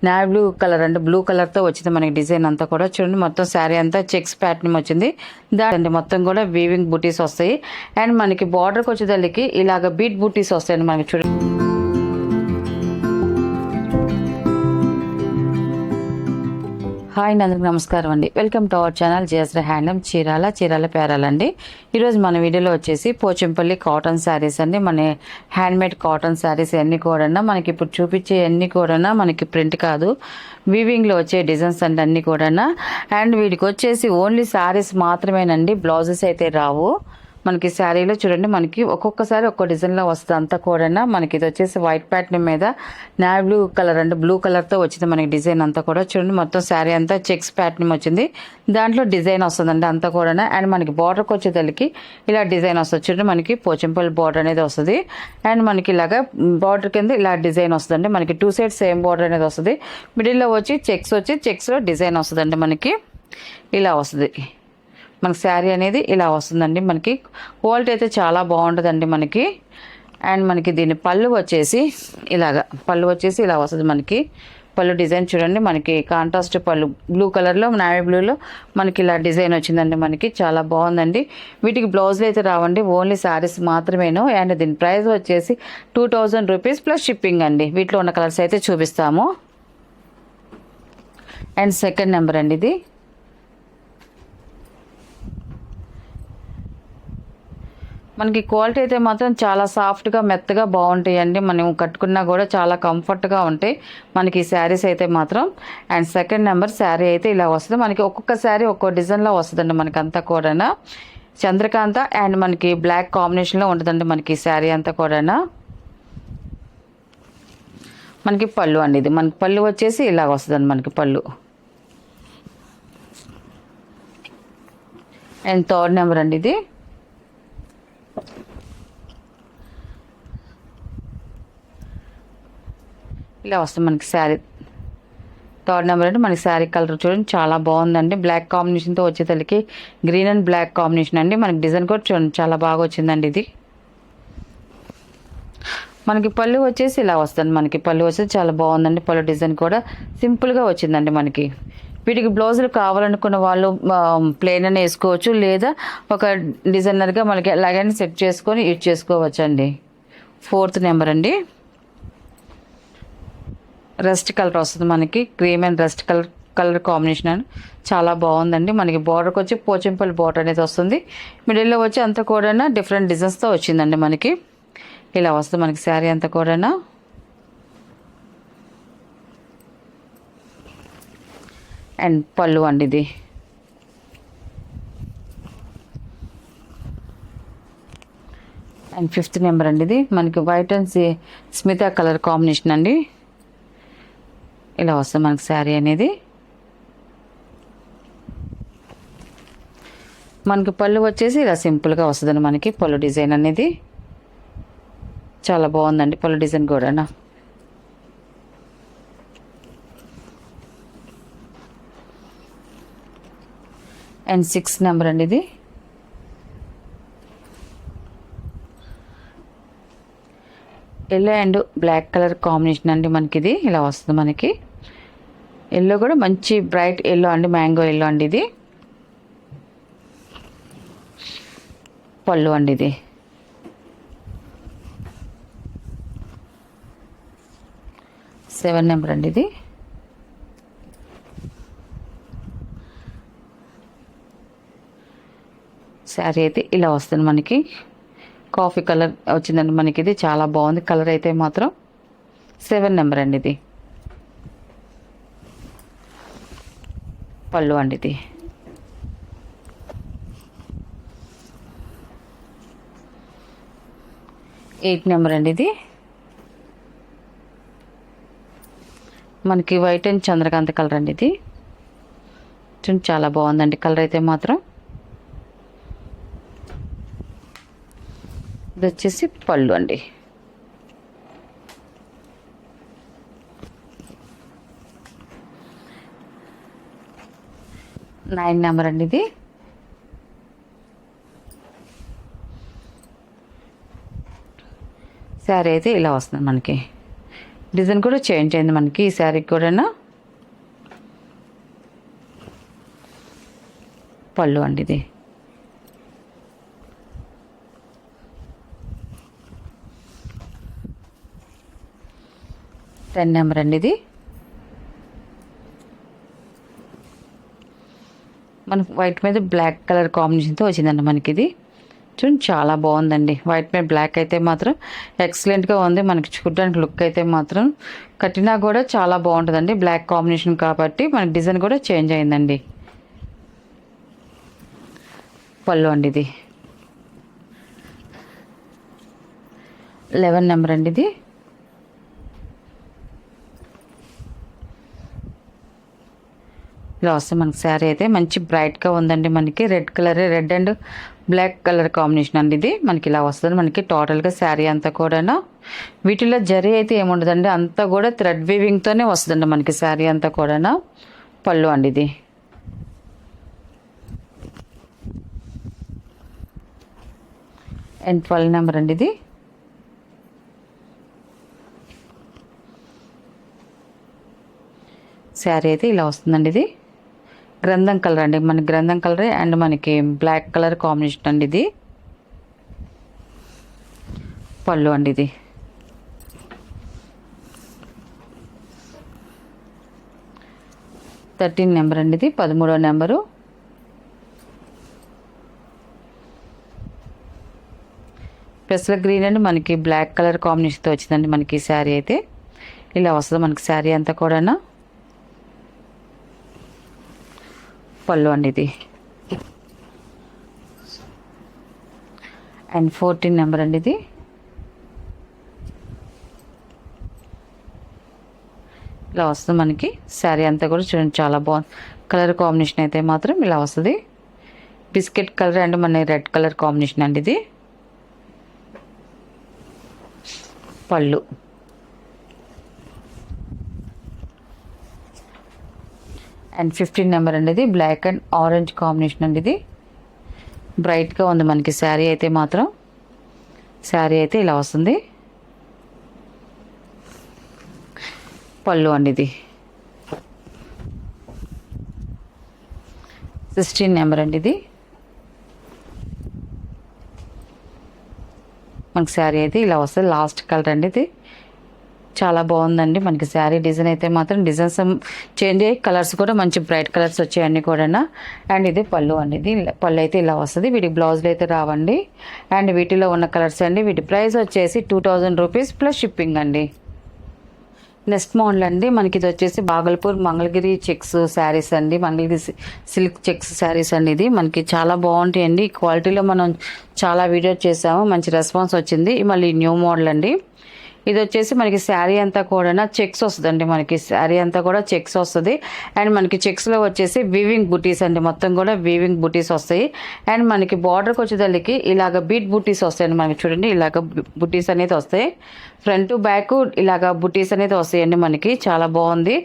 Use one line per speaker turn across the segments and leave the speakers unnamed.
Navy blue colour అంటే blue కలర్తో వచ్చింది మనకి డిజైన్ అంతా కూడా. చూడండి మొత్తం శారీ అంతా చెక్స్ ప్యాటర్న్ వచ్చింది. దాని మొత్తం కూడా వీవింగ్ బూటీస్ వస్తాయి. అండ్ మనకి బార్డర్కి వచ్చేదానికి ఇలాగ బీట్ బూటీస్ వస్తాయండి మనకి. చూడండి హాయ్ అందరికి నమస్కారం అండి. Welcome to our channel JSR handloom Chirala పేరాలండి. ఈరోజు మన వీడియోలో వచ్చేసి పోచంపల్లి కాటన్ శారీస్ అండి. మన హ్యాండ్మేడ్ కాటన్ శారీస్ అన్నీ కూడా మనకి ఇప్పుడు చూపించే అన్నీ కూడా మనకి ప్రింట్ కాదు, వీవింగ్లో వచ్చే డిజైన్స్ అండి అన్నీ కూడా. అండ్ వీటికి వచ్చేసి ఓన్లీ శారీస్ మాత్రమేనండి, బ్లౌజెస్ అయితే రావు మనకి. శారీలో చూడండి మనకి ఒక్కొక్కసారి ఒక్కో డిజైన్లో వస్తుంది అంతా కూడా. మనకి ఇది వచ్చేసి వైట్ ప్యాటర్న్ మీద నావీ బ్లూ కలర్ అంటే బ్లూ కలర్తో వచ్చింది మనకి డిజైన్ అంతా కూడా. చూడండి మొత్తం శారీ అంతా చెక్స్ ప్యాటర్న్ వచ్చింది, దాంట్లో డిజైన్ వస్తుందండి అంతా కూడా. అండ్ మనకి బార్డర్కి వచ్చేసరికి ఇలా డిజైన్ వస్తుంది. చూడండి మనకి పోచంపల్లి బార్డర్ అనేది వస్తుంది. అండ్ మనకి ఇలాగా బార్డర్ కింద ఇలా డిజైన్ వస్తుందండి. మనకి 2 సైడ్స్ సేమ్ బార్డర్ అనేది వస్తుంది. మిడిల్లో వచ్చి చెక్స్లో డిజైన్ వస్తుందండి మనకి. ఇలా వస్తుంది మనకి శారీ అనేది, ఇలా వస్తుందండి మనకి. క్వాలిటీ అయితే చాలా బాగుంటుందండి మనకి. అండ్ మనకి దీని పళ్ళు వచ్చేసి ఇలా వస్తుంది మనకి. పళ్ళు డిజైన్ చూడండి మనకి కాంట్రాస్ట్ పళ్ళు, బ్లూ కలర్లో నావీ బ్లూలో మనకి ఇలా డిజైన్ వచ్చిందండి మనకి. చాలా బాగుందండి. వీటికి బ్లౌజులు అయితే రావండి, ఓన్లీ శారీస్ మాత్రమేను. అండ్ దీని ప్రైస్ వచ్చేసి 2000 రూపీస్ ప్లస్ షిప్పింగ్ అండి. వీటిలో ఉన్న కలర్స్ అయితే చూపిస్తాము. అండ్ సెకండ్ నెంబర్ అండి ఇది. మనకి క్వాలిటీ అయితే మాత్రం చాలా సాఫ్ట్గా మెత్తగా బాగుంటాయండి. మనం కట్టుకున్నా కూడా చాలా కంఫర్ట్గా ఉంటాయి మనకి ఈ శారీస్ అయితే మాత్రం. అండ్ సెకండ్ నెంబర్ శారీ అయితే ఇలా వస్తుంది మనకి. ఒక్కొక్క శారీ ఒక్కో డిజైన్లో వస్తుందండి మనకి అంతా కూడా. చంద్రకాంత అండ్ మనకి బ్లాక్ కాంబినేషన్లో ఉంటుందండి మనకి ఈ శారీ అంతా కూడా. మనకి పళ్ళు అండి ఇది. మనకి పళ్ళు వచ్చేసి ఇలా వస్తుందండి మనకి పళ్ళు. అండ్ థర్డ్ నెంబర్ అండి ఇది. ఇలా వస్తుంది మనకి శారీ. థర్డ్ నెంబర్ అంటే మనకి శారీ కలర్ చూడండి చాలా బాగుందండి. బ్లాక్ కాంబినేషన్తో వచ్చేసరికి గ్రీన్ అండ్ బ్లాక్ కాంబినేషన్ అండి. మనకి డిజైన్ కూడా చూడండి చాలా బాగా వచ్చిందండి ఇది. మనకి పళ్ళు వచ్చేసి ఇలా వస్తుంది మనకి. పళ్ళు వచ్చేసి చాలా బాగుందండి. పళ్ళు డిజైన్ కూడా సింపుల్గా వచ్చిందండి మనకి. వీటికి బ్లౌజులు కావాలనుకున్న వాళ్ళు ప్లెయిన్ అని వేసుకోవచ్చు, లేదా ఒక డిజైనర్గా మనకి ఎలాగైనా సెట్ చేసుకొని యూజ్ చేసుకోవచ్చు అండి. ఫోర్త్ నెంబర్ అండి. రస్ట్ కలర్ వస్తుంది మనకి. Cream and rust colour combination అని చాలా బాగుందండి. మనకి బార్డర్కి వచ్చి పోచంపల్లి బార్డర్ అనేది వస్తుంది. మిడిల్లో వచ్చి అంతా కూడా డిఫరెంట్ డిజైన్స్తో వచ్చిందండి మనకి. ఇలా వస్తుంది మనకి శారీ అంతా కూడా. అండ్ పళ్ళు అండి ఇది. అండ్ ఫిఫ్త్ నెంబర్ అండి ఇది. మనకి white and Smita colour combination అండి. ఇలా వస్తుంది మనకి శారీ అనేది. మనకి పళ్ళు వచ్చేసి ఇలా సింపుల్గా వస్తుందండి మనకి. పళ్ళు డిజైన్ అనేది చాలా బాగుందండి. పళ్ళు డిజైన్ కూడా. అండ్ 6th నెంబర్ అండి ఇది. Yellow and black colour combination అండి మనకి ఇది. ఇలా వస్తుంది మనకి. ఎల్లో కూడా మంచి బ్రైట్ ఎల్లో అండి, మ్యాంగో ఎల్లో అండి ఇది. పళ్ళు అండి ఇది. సెవెన్ నెంబర్ అండి ఇది. శారీ అయితే ఇలా వస్తుంది మనకి. కాఫీ కలర్ వచ్చిందండి మనకి. ఇది చాలా బాగుంది కలర్ అయితే మాత్రం. 7 నెంబర్ అండి ఇది. పళ్ళు అండి ఇది. ఎయిట్ నెంబర్ అండి ఇది. మనకి వైట్ అండ్ చంద్రకాంత కలర్ అండి ఇది. చాలా బాగుందండి కలర్ అయితే మాత్రం. ఇది వచ్చేసి పళ్ళు అండి. 9 నెంబర్ అండి ఇది. శారీ అయితే ఇలా వస్తుంది మనకి. డిజైన్ కూడా చేంజ్ అయింది మనకి ఈ శారీకి కూడా. పళ్ళు అండి ఇది. నెంబర్ అండి ఇది. మనకు వైట్ మీద బ్లాక్ కలర్ కాంబినేషన్తో వచ్చిందండి మనకి ఇది. చూడండి చాలా బాగుందండి. వైట్ మీద బ్లాక్ అయితే మాత్రం ఎక్సలెంట్గా ఉంది. మనకి చూడడానికి లుక్ అయితే మాత్రం కట్టినా కూడా చాలా బాగుంటుందండి. బ్లాక్ కాంబినేషన్ కాబట్టి మనకి డిజైన్ కూడా చేంజ్ అయిందండి. పళ్ళు అండి ఇది. 11 నెంబర్ అండి ఇది. ఇలా వస్తే మనకి శారీ అయితే మంచి బ్రైట్గా ఉందండి. మనకి red and black colour combination అండి ఇది. మనకి ఇలా వస్తుంది మనకి టోటల్గా శారీ అంతా కూడా. వీటిలో జరీ అయితే ఏముండదండి, అంతా కూడా థ్రెడ్ వీవింగ్తోనే వస్తుందండి మనకి శారీ అంతా కూడా. పళ్ళు అండి ఇది. అండ్ 12 నెంబర్ అండి ఇది. శారీ అయితే ఇలా వస్తుందండి ఇది. గ్రంథం కలర్ అండి, మనకి గ్రంథం కలర్ అండ్ మనకి బ్లాక్ కలర్ కాంబినేషన్ అండి ఇది. పళ్ళు అండి ఇది. నెంబర్ అండి ఇది. 13వ నెంబరు. పెసల గ్రీన్ అండి మనకి బ్లాక్ కలర్ కాంబినేషన్తో వచ్చిందండి మనకి శారీ అయితే. ఇలా వస్తుంది మనకి శారీ అంతా కూడా. పళ్ళు అండి ఇది. అండ్ 14 నెంబర్ అండి ఇది. ఇలా వస్తుంది మనకి శారీ అంతా కూడా. చూడండి చాలా బాగుంది. కలర్ కాంబినేషన్ అయితే మాత్రం ఇలా వస్తుంది. బిస్కెట్ కలర్ అండ్ మన రెడ్ కలర్ కాంబినేషన్ అండి ఇది. పళ్ళు అండ్ 15 నెంబర్ అండి ఇది. బ్లాక్ అండ్ ఆరెంజ్ కాంబినేషన్ అండి ఇది. బ్రైట్గా ఉంది మనకి శారీ అయితే మాత్రం. శారీ అయితే ఇలా వస్తుంది. పళ్ళు అండి ఇది. 16 నెంబర్ అండి ఇది. మనకి శారీ అయితే ఇలా వస్తుంది. లాస్ట్ కలర్ అండి ఇది. చాలా బాగుందండి మనకి శారీ డిజైన్ అయితే మాత్రం. డిజైన్స్ చేంజ్ అయ్యి కలర్స్ కూడా మంచి బ్రైట్ కలర్స్ వచ్చాయన్నీ కూడా. అండ్ ఇది పళ్ళు అండి ఇది. పళ్ళు అయితే ఇలా వస్తుంది. వీటికి బ్లౌజులు అయితే రావండి. అండ్ వీటిలో ఉన్న కలర్స్ అండి. వీటి ప్రైస్ వచ్చేసి 2000 రూపీస్ ప్లస్ షిప్పింగ్ అండి. నెక్స్ట్ మోడల్ అండి మనకి ఇది వచ్చేసి బాగల్పూర్ మంగళగిరి చెక్స్ శారీస్ అండి. మంగళగిరి సిల్క్ చెక్స్ శారీస్ అండి. ఇది మనకి చాలా బాగుంటాయండి. ఈ క్వాలిటీలో మనం చాలా వీడియో చేసాము, మంచి రెస్పాన్స్ వచ్చింది. మళ్ళీ న్యూ మోడల్ అండి. ఇది వచ్చేసి మనకి శారీ అంతా కూడా చెక్స్ వస్తుందండి. మనకి శారీ అంతా కూడా చెక్స్ వస్తుంది. అండ్ మనకి చెక్స్లో వచ్చేసి వీవింగ్ బుటీస్ అండి. మొత్తం కూడా వీవింగ్ బుటీస్ వస్తాయి. అండ్ మనకి బార్డర్కి వచ్చేదానికి ఇలాగ బీట్ బుటీస్ వస్తాయండి. మనకి చూడండి ఇలాగ బుటీస్ అనేది వస్తాయి. ఫ్రంట్ బ్యాక్ ఇలాగ బుటీస్ అనేది వస్తాయండి. మనకి చాలా బాగుంది.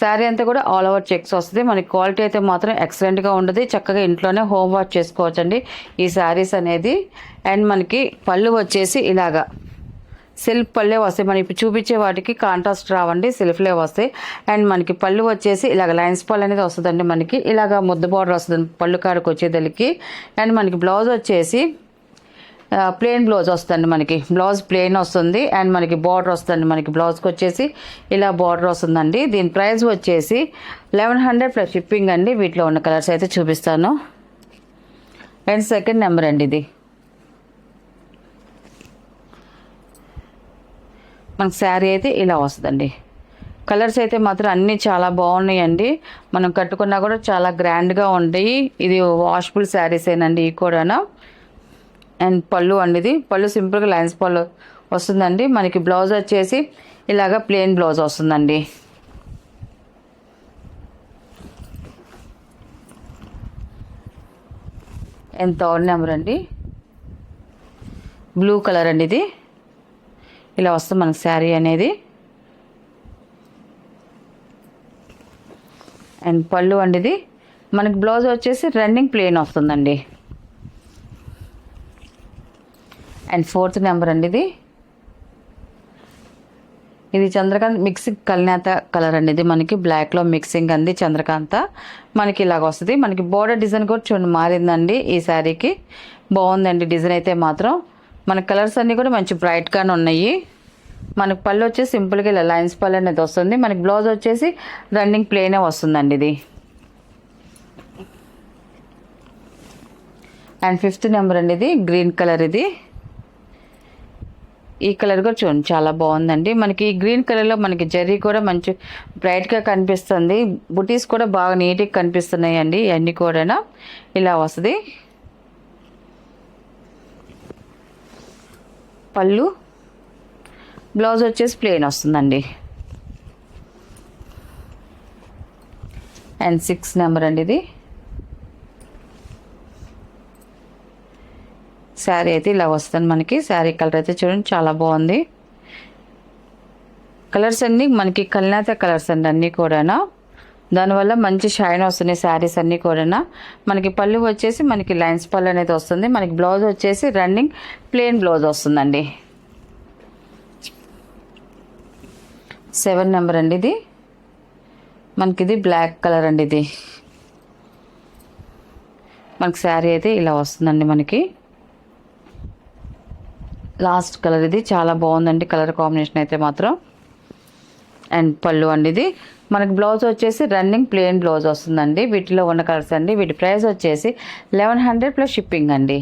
శారీ అంతా కూడా ఆల్ ఓవర్ చెక్స్ వస్తుంది. మనకి క్వాలిటీ అయితే మాత్రం ఎక్సలెంట్గా ఉండదు. చక్కగా ఇంట్లోనే హోమ్ వాష్ చేసుకోవచ్చండి ఈ శారీస్ అనేది. అండ్ మనకి పళ్ళు వచ్చేసి ఇలాగా సెల్ఫ్ పళ్ళే వస్తాయి. మనం ఇప్పుడు చూపించే వాటికి కాంట్రాస్ట్ రావండి, సెల్ఫ్లే వస్తాయి. అండ్ మనకి పళ్ళు వచ్చేసి ఇలాగ లైన్స్ పళ్ళు అనేది వస్తుందండి. మనకి ఇలాగ ముద్ద బార్డర్ వస్తుంది పళ్ళు కాడకు వచ్చేదలికి. అండ్ మనకి బ్లౌజ్ వచ్చేసి ప్లెయిన్ బ్లౌజ్ వస్తుంది. మనకి బ్లౌజ్ ప్లెయిన్ వస్తుంది. అండ్ మనకి బార్డర్ వస్తుంది. మనకి బ్లౌజ్కి వచ్చేసి ఇలా బార్డర్ వస్తుందండి. దీని ప్రైస్ వచ్చేసి 1100 ప్లస్ షిప్పింగ్ అండి. వీటిలో ఉన్న కలర్స్ అయితే చూపిస్తాను. అండ్ సెకండ్ నెంబర్ అండి ఇది. మనకి శారీ అయితే ఇలా వస్తుందండి. కలర్స్ అయితే మాత్రం అన్నీ చాలా బాగున్నాయండి. మనం కట్టుకున్నా కూడా చాలా గ్రాండ్గా ఉంటాయి. ఇది వాషబుల్ శారీస్ ఏనండి ఇవి కూడా. అండ్ పళ్ళు అండి ఇది. పళ్ళు సింపుల్గా లైన్స్ పళ్ళు వస్తుందండి. మనకి బ్లౌజ్ వచ్చేసి ఇలాగ ప్లెయిన్ బ్లౌజ్ వస్తుందండి. అండ్ థర్డ్ నెంబర్ అండి. బ్లూ కలర్ అండి ఇది. ఇలా వస్తుంది మనకి శారీ అనేది. అండ్ పళ్ళు అండి ఇది. మనకి బ్లౌజ్ వచ్చేసి రన్నింగ్ ప్లెయిన్ వస్తుందండి. అండ్ ఫోర్త్ నెంబర్ అండి ఇది. ఇది చంద్రకాంత్ మిక్సింగ్ కల్నేత కలర్ అండి. ఇది మనకి బ్లాక్లో మిక్సింగ్ అండి చంద్రకాంత. మనకి ఇలాగ వస్తుంది. మనకి బోర్డర్ డిజైన్ కూడా చూడండి మారిందండి ఈ శారీకి. బాగుందండి డిజైన్ అయితే మాత్రం. మన కలర్స్ అన్నీ కూడా మంచి బ్రైట్గానే ఉన్నాయి. మనకి పళ్ళు వచ్చేసి సింపుల్గా ఇలా లైన్స్ పళ్ళు అనేది వస్తుంది. మనకి బ్లౌజ్ వచ్చేసి రన్నింగ్ ప్లేనే వస్తుందండి ఇది. అండ్ 5th నెంబర్ అండి. ఇది గ్రీన్ కలర్. ఇది ఈ కలర్ కూడా చూడండి చాలా బాగుందండి. మనకి ఈ గ్రీన్ కలర్లో మనకి జరీ కూడా మంచి బ్రైట్గా కనిపిస్తుంది. బుటీస్ కూడా బాగా నీట్గా కనిపిస్తున్నాయి అండి. ఇవన్నీ కూడా ఇలా వస్తుంది. పళ్ళు బ్లౌజ్ వచ్చేసి ప్లెయిన్ వస్తుందండి. అండ్ 6 నెంబర్ అండి. ఇది శారీ అయితే ఇలా వస్తుంది మనకి. శారీ కలర్ అయితే చూడండి చాలా బాగుంది. కలర్స్ అన్నీ మనకి కల్నేత కలర్స్ అండి అన్నీ కూడా. దానివల్ల మంచి షైన్ వస్తున్నాయి శారీస్ అన్నీ కూడా. మనకి పళ్ళు వచ్చేసి మనకి లైన్స్ పళ్ళు అనేది వస్తుంది. మనకి బ్లౌజ్ వచ్చేసి రన్నింగ్ ప్లెయిన్ బ్లౌజ్ వస్తుందండి. 7 నెంబర్ అండి. ఇది మనకి ఇది బ్లాక్ కలర్ అండి. ఇది మనకి శారీ అయితే ఇలా వస్తుందండి మనకి. లాస్ట్ కలర్ ఇది చాలా బాగుందండి కలర్ కాంబినేషన్ అయితే మాత్రం. అండ్ పళ్ళు అండి. ఇది మనకి బ్లౌజ్ వచ్చేసి రన్నింగ్ ప్లెయిన్ బ్లౌజ్ వస్తుందండి. వీటిలో ఉన్న కలర్స్ అండి. వీటి ప్రైస్ వచ్చేసి 1100 ప్లస్ షిప్పింగ్ అండి.